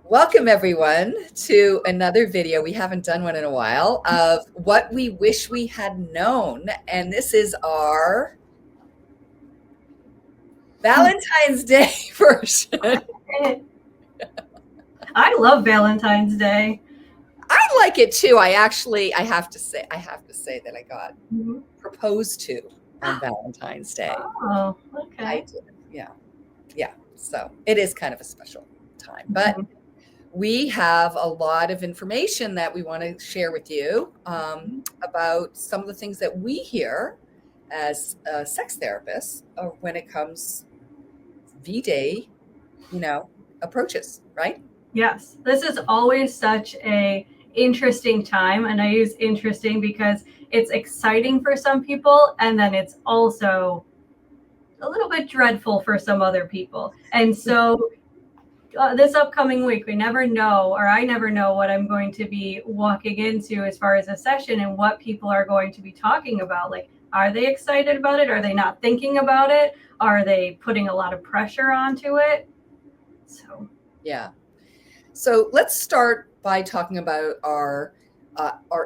Welcome everyone to another video. We haven't done one in a while of what we wish we had known. And this is our Valentine's Day version. I love Valentine's Day. I like it too. I have to say that I got proposed to on Valentine's Day. Oh, okay. I did. Yeah. So it is kind of a special time, but we have a lot of information that we want to share with you about some of the things that we hear as sex therapists when it comes V-Day, approaches, right? Yes, this is always such a interesting time, and I use interesting because it's exciting for some people, and then it's also a little bit dreadful for some other people. And so this upcoming week, we never know, or I never know what I'm going to be walking into as far as a session and what people are going to be talking about. Like, are they excited about it? Are they not thinking about it? Are they putting a lot of pressure onto it? Yeah. So let's start by talking about our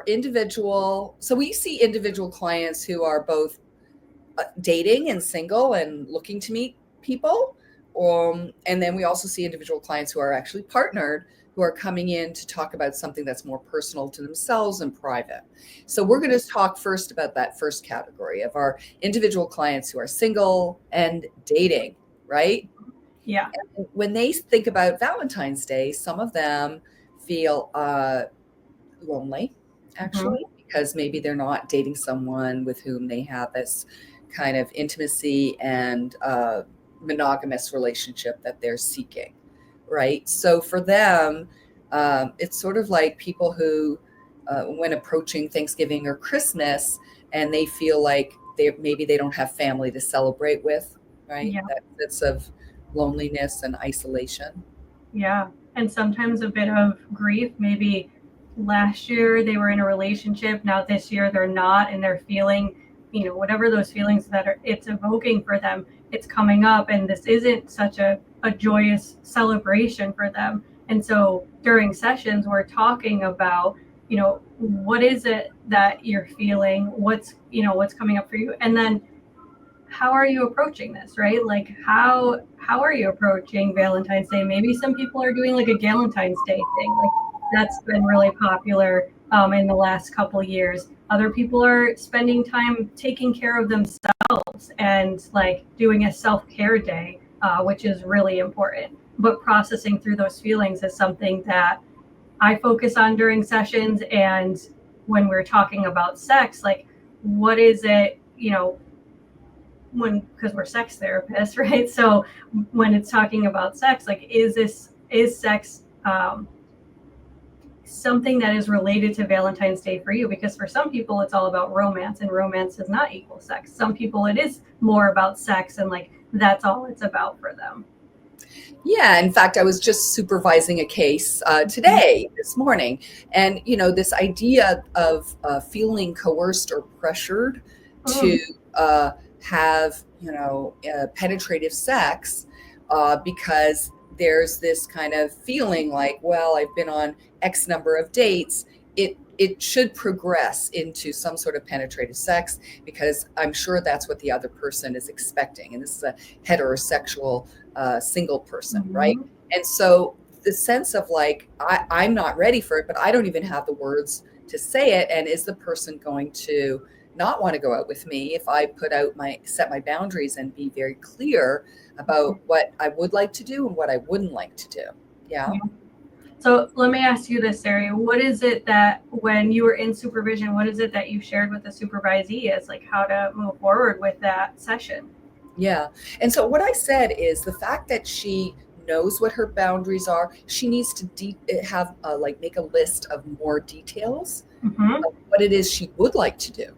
individual. So we see individual clients who are both dating and single and looking to meet people. And then we also see individual clients who are actually partnered, who are coming in to talk about something that's more personal to themselves and private. So we're going to talk first about that first category of our individual clients who are single and dating, right? Yeah. And when they think about Valentine's Day, some of them feel lonely, actually, because maybe they're not dating someone with whom they have this kind of intimacy and monogamous relationship that they're seeking, right? So for them, it's sort of like people who, when approaching Thanksgiving or Christmas, and they feel like maybe they don't have family to celebrate with, right? Yeah. That sense of loneliness and isolation. Yeah. And sometimes a bit of grief. Maybe last year they were in a relationship. Now this year they're not, and they're feeling, whatever those feelings that it's evoking for them, it's coming up, and this isn't such a joyous celebration for them. And so during sessions, we're talking about, what is it that you're feeling? What's coming up for you? And then how are you approaching this, right? Like how are you approaching Valentine's Day? Maybe some people are doing like a Galentine's Day thing. Like that's been really popular in the last couple of years. Other people are spending time taking care of themselves and like doing a self-care day, which is really important. But processing through those feelings is something that I focus on during sessions. And when we're talking about sex, like what is it, because we're sex therapists, right? So when it's talking about sex, like is sex something that is related to Valentine's Day for you? Because for some people it's all about romance, and romance does not equal sex. Some people it is more about sex, and like that's all it's about for them. Yeah, in fact, I was just supervising a case this morning, and this idea of feeling coerced or pressured to have penetrative sex because there's this kind of feeling like, well, I've been on X number of dates, it should progress into some sort of penetrative sex because I'm sure that's what the other person is expecting. And this is a heterosexual single person, right? And so the sense of like, I'm not ready for it, but I don't even have the words to say it. And is the person going to not want to go out with me if I set my boundaries and be very clear about what I would like to do and what I wouldn't like to do? Yeah. So let me ask you this, Sari. What is it that when you were in supervision, what is it that you shared with the supervisee as like how to move forward with that session? Yeah. And so what I said is the fact that she knows what her boundaries are, she needs to make a list of more details of what it is she would like to do.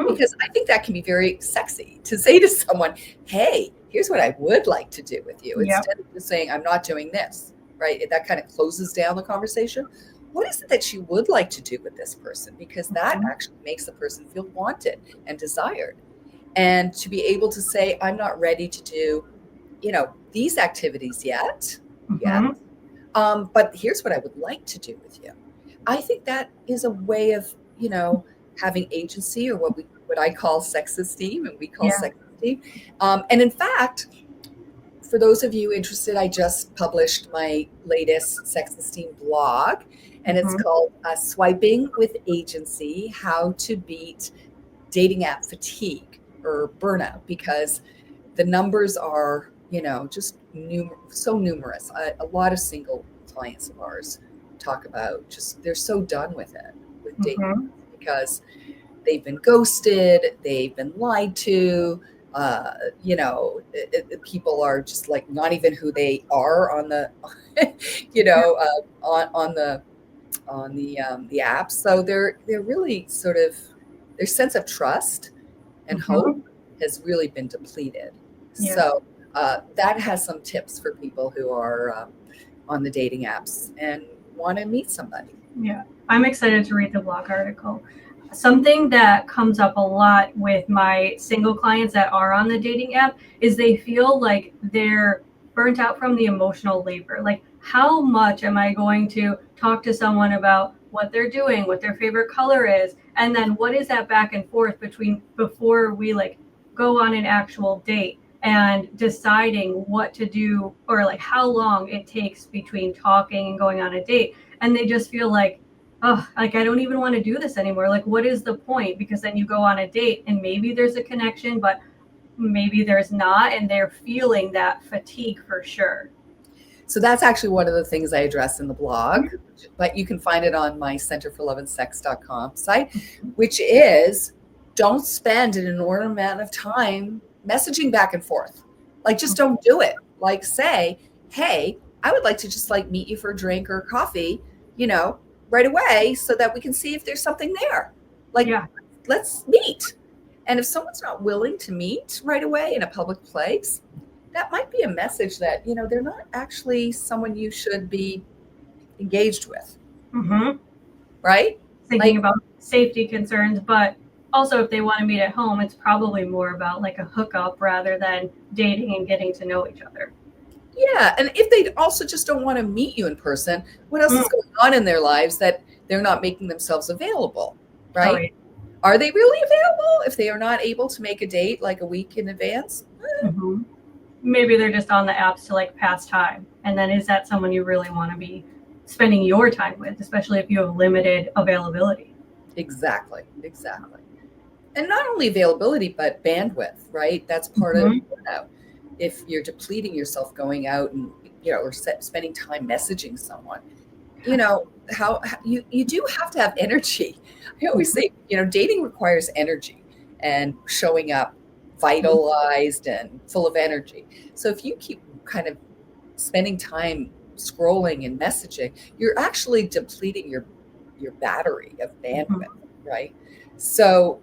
Because I think that can be very sexy to say to someone, hey, here's what I would like to do with you, instead of just saying, I'm not doing this, right? That kind of closes down the conversation. What is it that she would like to do with this person? Because that actually makes the person feel wanted and desired. And to be able to say, I'm not ready to do, these activities yet. But here's what I would like to do with you. I think that is a way of, having agency, or what I call sex esteem, and we call Yeah. sex esteem. And in fact, for those of you interested, I just published my latest sex esteem blog, and it's Mm-hmm. called Swiping with Agency: How to Beat Dating App Fatigue or Burnout, because the numbers are, just so numerous. A lot of single clients of ours talk about just they're so done with it, with dating, Mm-hmm. because they've been ghosted, they've been lied to. People are just like not even who they are on the, on the apps. So they're really sort of, their sense of trust and hope Mm-hmm. has really been depleted. Yeah. So that has some tips for people who are on the dating apps and want to meet somebody. Yeah. I'm excited to read the blog article. Something that comes up a lot with my single clients that are on the dating app is they feel like they're burnt out from the emotional labor. Like, how much am I going to talk to someone about what they're doing, what their favorite color is, and then what is that back and forth between before we like go on an actual date, and deciding what to do, or like how long it takes between talking and going on a date. And they just feel like, oh, like I don't even want to do this anymore. Like, what is the point? Because then you go on a date and maybe there's a connection, but maybe there's not, and they're feeling that fatigue for sure. So that's actually one of the things I address in the blog, but you can find it on my centerforloveandsex.com site, which is, don't spend an inordinate amount of time messaging back and forth. Like, just don't do it. Like, say, hey, I would like to just like meet you for a drink or coffee, right away, so that we can see if there's something there. Like, Yeah. let's meet. And if someone's not willing to meet right away in a public place, that might be a message that, they're not actually someone you should be engaged with. Mm-hmm. Right? Thinking Like, about safety concerns, but also if they want to meet at home, it's probably more about like a hookup rather than dating and getting to know each other. yeah. And if they also just don't want to meet you in person, what else is going on in their lives that they're not making themselves available? Right? Right. Are they really available if they are not able to make a date like a week in advance? Mm-hmm. Maybe they're just on the apps to like pass time. And then is that someone you really want to be spending your time with, especially if you have limited availability? Exactly. And not only availability, but bandwidth, right? That's part of burnout. If you're depleting yourself going out and, or spending time messaging someone, how you do have to have energy. I always say, dating requires energy and showing up vitalized and full of energy. So if you keep kind of spending time scrolling and messaging, you're actually depleting your battery of bandwidth, right? So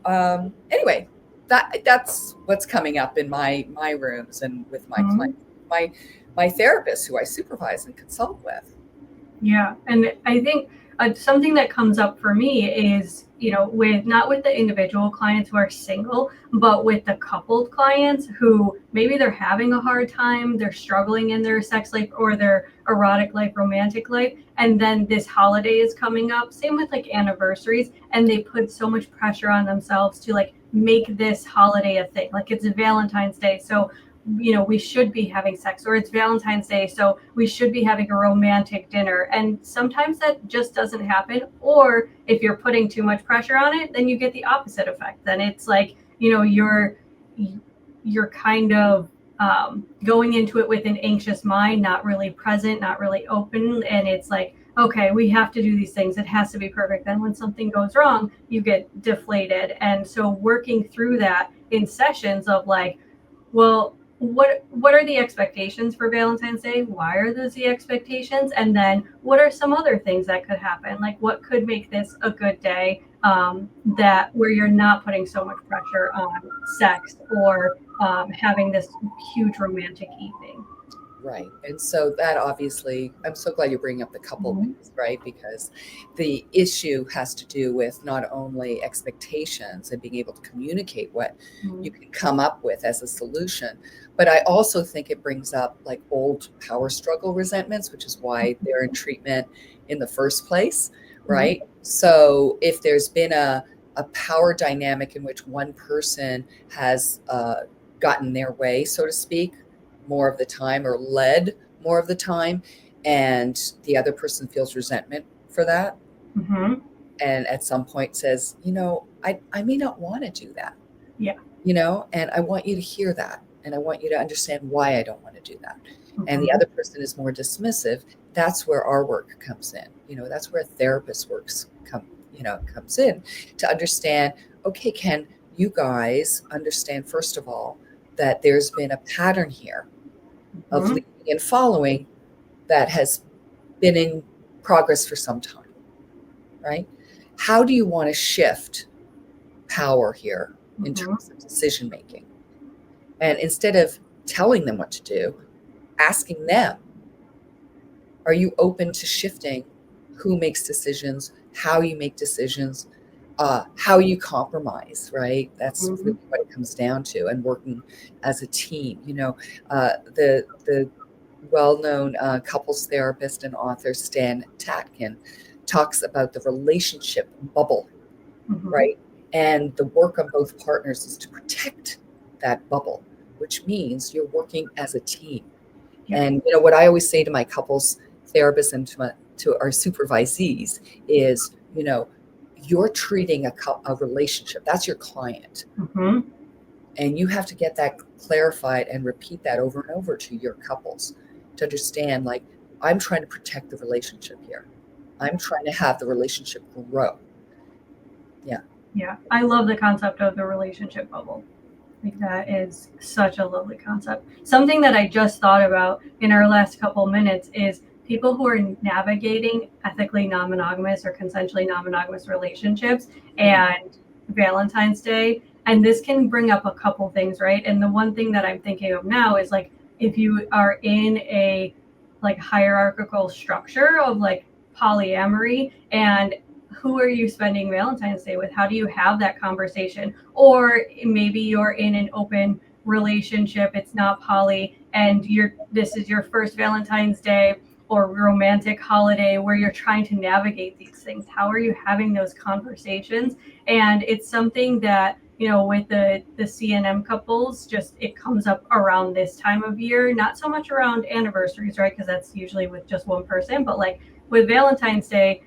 anyway, that's what's coming up in my rooms and with my clients, my therapists who I supervise and consult with. Yeah, and I think something that comes up for me is, with not with the individual clients who are single, but with the coupled clients who maybe they're having a hard time, they're struggling in their sex life or their erotic life, romantic life, and then this holiday is coming up. Same with like anniversaries, and they put so much pressure on themselves to like make this holiday a thing. Like it's Valentine's Day, so we should be having sex, or it's Valentine's Day, so we should be having a romantic dinner. And sometimes that just doesn't happen. Or if you're putting too much pressure on it, then you get the opposite effect. Then it's like, you're kind of going into it with an anxious mind, not really present, not really open. And it's like, okay, we have to do these things. It has to be perfect. Then when something goes wrong, you get deflated. And so working through that in sessions of like, well, what are the expectations for Valentine's Day? Why are those the expectations? And then what are some other things that could happen? Like what could make this a good day, that where you're not putting so much pressure on sex or having this huge romantic evening? Right. And so that obviously, I'm so glad you're bringing up the couple Mhm. piece, right? Because the issue has to do with not only expectations and being able to communicate what you Mhm. can come up with as a solution, but I also think it brings up like old power struggle resentments, which is why they're in treatment in the first place, Mhm. right? So if there's been a power dynamic in which one person has gotten their way, so to speak, more of the time or led more of the time, and the other person feels resentment for that, Mhm. and at some point says, I may not want to do that, Yeah. and I want you to hear that, and I want you to understand why I don't want to do that. And the Mhm. other person is more dismissive. That's where our work comes in. That's where a therapist works comes in, to understand, okay, can you guys understand, first of all, that there's been a pattern here of Mhm. leading and following that has been in progress for some time, right? How do you want to shift power here in Mhm. terms of decision making? And instead of telling them what to do, asking them, are you open to shifting who makes decisions, how you make decisions, how you compromise, right? That's really Mhm. what it comes down to, and working as a team. The well-known couples therapist and author Stan Tatkin talks about the relationship bubble, Mhm. right? And the work on both partners is to protect that bubble, which means you're working as a team. Yeah. And what I always say to my couples therapists and to our supervisees is, you're treating a relationship. That's your client. Mhm. And you have to get that clarified and repeat that over and over to your couples to understand, like, I'm trying to protect the relationship here. I'm trying to have the relationship grow. Yeah. Yeah. I love the concept of the relationship bubble. Like that is such a lovely concept. Something that I just thought about in our last couple minutes is people who are navigating ethically non-monogamous or consensually non-monogamous relationships Mhm. and Valentine's Day. And this can bring up a couple things, right? And the one thing that I'm thinking of now is like if you are in a like hierarchical structure of like polyamory, and who are you spending Valentine's Day with? How do you have that conversation? Or maybe you're in an open relationship, it's not poly, and this is your first Valentine's Day or romantic holiday where you're trying to navigate these things. How are you having those conversations? And it's something that with the CNM couples, just it comes up around this time of year, not so much around anniversaries, right? Because that's usually with just one person, but like with Valentine's Day,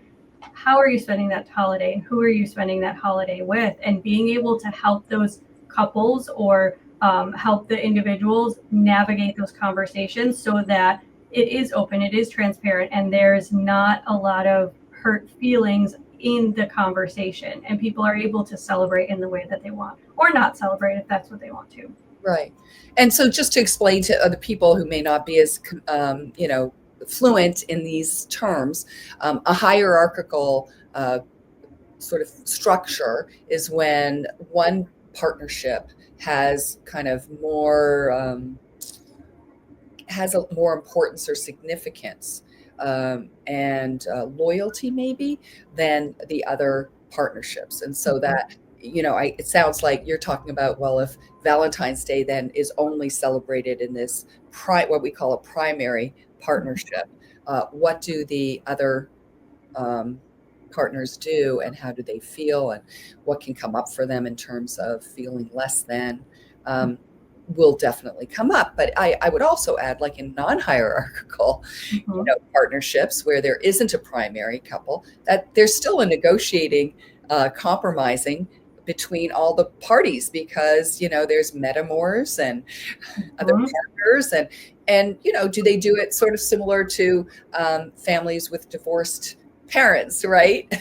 how are you spending that holiday and who are you spending that holiday with, and being able to help those couples or help the individuals navigate those conversations so that it is open, it is transparent, and there's not a lot of hurt feelings in the conversation, and people are able to celebrate in the way that they want or not celebrate if that's what they want to. Right. And so just to explain to other people who may not be as, fluent in these terms, a hierarchical sort of structure is when one partnership has kind of more has a more importance or significance, and loyalty maybe, than the other partnerships. And so Mhm. that, it sounds like you're talking about, well, if Valentine's Day then is only celebrated in this what we call a primary partnership, what do the other um, partners do, and how do they feel, and what can come up for them in terms of feeling less than, um, will definitely come up. But I would also add, like in non-hierarchical Mhm. partnerships where there isn't a primary couple, that there's still a negotiating, compromising between all the parties, because there's metamors and other Mhm. partners, and do they do it sort of similar to families with divorced parents, right?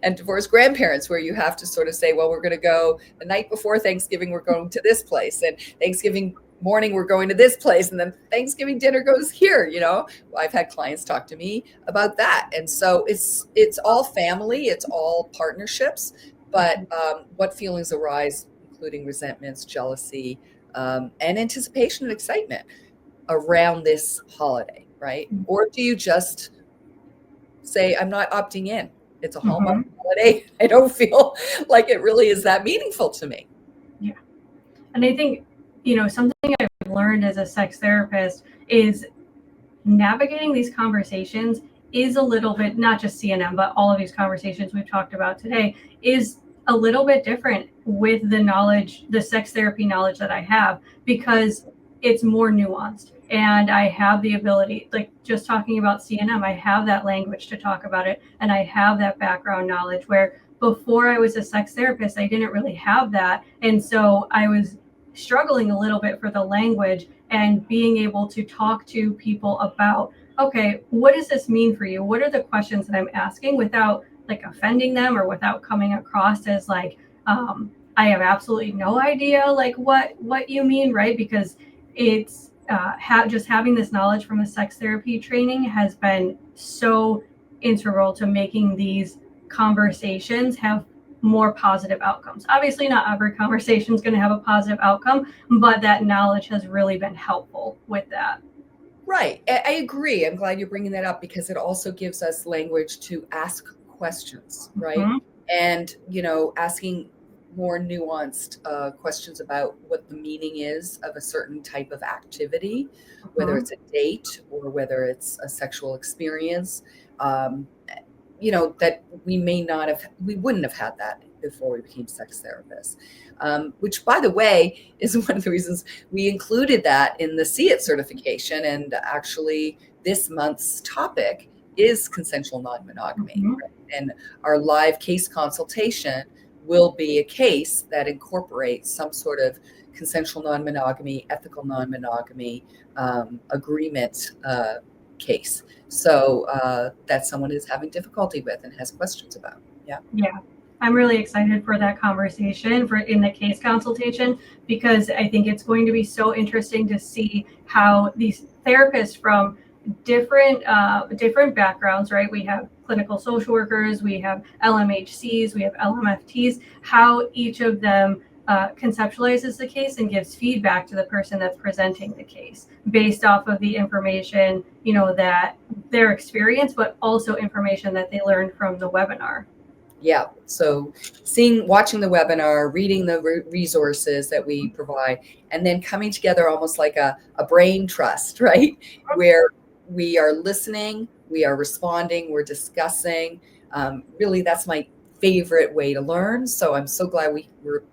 And divorced grandparents, where you have to sort of say, well, we're going to go the night before Thanksgiving, we're going to this place, and Thanksgiving morning we're going to this place, and then Thanksgiving dinner goes here. I've had clients talk to me about that. And so it's all family, it's all partnerships, but what feelings arise, including resentments, jealousy, and anticipation and excitement, around this holiday, right? Or do you just say, I'm not opting in? It's a Hallmark holiday. I don't feel like it really is that meaningful to me. Yeah. And I think, something I've learned as a sex therapist is navigating these conversations is a little bit, not just CNM, but all of these conversations we've talked about today, is a little bit different with the knowledge, the sex therapy knowledge that I have, because it's more nuanced. And I have the ability, like just talking about CNM, I have that language to talk about it. And I have that background knowledge where before I was a sex therapist, I didn't really have that. And so I was struggling a little bit for the language and being able to talk to people about, okay, what does this mean for you? What are the questions that I'm asking without like offending them or without coming across as like, I have absolutely no idea like what you mean, right? Because it's just having this knowledge from a sex therapy training has been so integral to making these conversations have more positive outcomes. Obviously, not every conversation is going to have a positive outcome, but that knowledge has really been helpful with that. Right. I agree. I'm glad you're bringing that up because it also gives us language to ask questions, right? And, asking more nuanced questions about what the meaning is of a certain type of activity, whether it's a date or whether it's a sexual experience, that we wouldn't have had that before we became sex therapists, which, by the way, is one of the reasons we included that in the See It certification. And actually, this month's topic is consensual non-monogamy. Right? And our live case consultation will be a case that incorporates some sort of consensual non-monogamy, ethical non-monogamy agreement case. So that someone is having difficulty with and has questions about. Yeah. Yeah. I'm really excited for that conversation in the case consultation, because I think it's going to be so interesting to see how these therapists from different backgrounds, right? We have clinical social workers, we have LMHCs, we have LMFTs, how each of them conceptualizes the case and gives feedback to the person that's presenting the case based off of the information, that their experience, but also information that they learned from the webinar. Yeah. So watching the webinar, reading the resources that we provide, and then coming together almost like a brain trust, right? Where we are listening, we are responding, we're discussing. Really, that's my favorite way to learn. So I'm so glad we're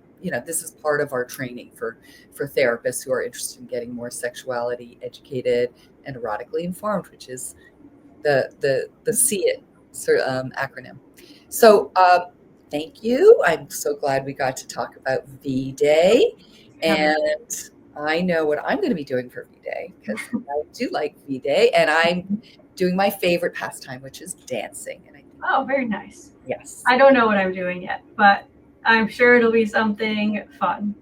this is part of our training for therapists who are interested in getting more sexuality educated and erotically informed, which is the See It acronym. So thank you. I'm so glad we got to talk about V-Day. And I know what I'm going to be doing for V-Day because I do like V-Day. And I'm doing my favorite pastime, which is dancing. Oh, very nice. Yes. I don't know what I'm doing yet, but I'm sure it'll be something fun.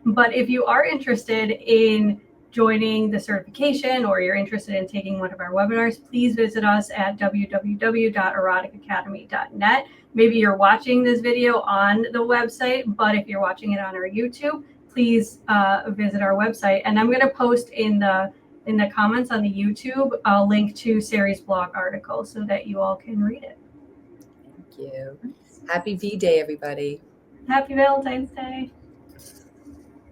But if you are interested in joining the certification or you're interested in taking one of our webinars, please visit us at www.eroticacademy.net. Maybe you're watching this video on the website, but if you're watching it on our YouTube, please visit our website. And I'm going to post in the comments on the YouTube a link to Sari's blog article so that you all can read it. Thank you. Happy V-Day, everybody. Happy Valentine's Day.